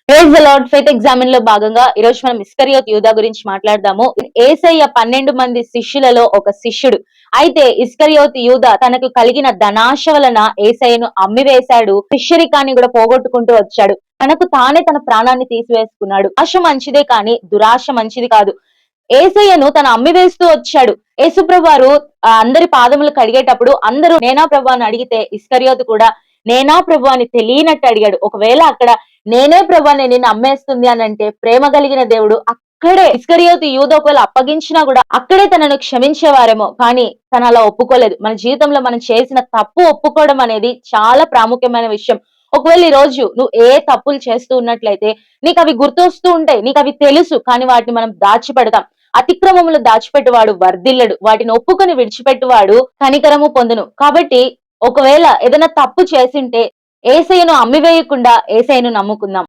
Praise the Lord. Faith examine లో భాగంగా ఈ రోజు మనం ఇస్కరియోత్ యూదా గురించి మాట్లాడదాము. యేసయ్య 12 మంది శిష్యులలో ఒక శిష్యుడు. అయితే ఇస్కరియోత్ యూదా తనకు కలిగిన ధనాశ వలన యేసయ్యను అమ్మివేశాడు. శిష్యరికాన్ని కూడా పోగొట్టుకుంటూ వచ్చాడు. తనకు తానే తన ప్రాణాన్ని తీసివేసుకున్నాడు. ఆశ మంచిదే కానీ దురాశ మంచిది కాదు. యేసయ్యను తను అమ్మివేస్తూ వచ్చాడు. యేసుప్రభు వారు అందరి పాదములు కడిగేటప్పుడు అందరూ నేనా ప్రభు అని అడిగితే ఇస్కరియోతు కూడా నేనా ప్రభు అని తెలియనట్టు అడిగాడు. ఒకవేళ అక్కడ నేనే ప్రభు అని నిన్ను అమ్మేస్తుంది అని అంటే ప్రేమ కలిగిన దేవుడు అక్కడే ఇస్కరియోతు యూద ఒకవేళ అప్పగించినా కూడా అక్కడే తనను క్షమించేవారేమో, కానీ తను అలా ఒప్పుకోలేదు. మన జీవితంలో మనం చేసిన తప్పు ఒప్పుకోవడం అనేది చాలా ప్రాముఖ్యమైన విషయం. ఒకవేళ ఈ రోజు నువ్వు ఏ తప్పులు చేస్తూ ఉన్నట్లయితే నీకు అవి గుర్తొస్తూ ఉంటాయి, నీకు అవి తెలుసు, కానీ వాటిని మనం దాచిపెడతాం. అతిక్రమములు దాచిపెట్టువాడు వర్ధిల్లడు, వాటిని ఒప్పుకొని విడిచిపెట్టువాడు కనికరము పొందును. కాబట్టి ఒకవేళ ఏదైనా తప్పు చేసింటే యేసయ్యను అమ్మివేయకుండా యేసయ్యను నమ్ముకుందాం.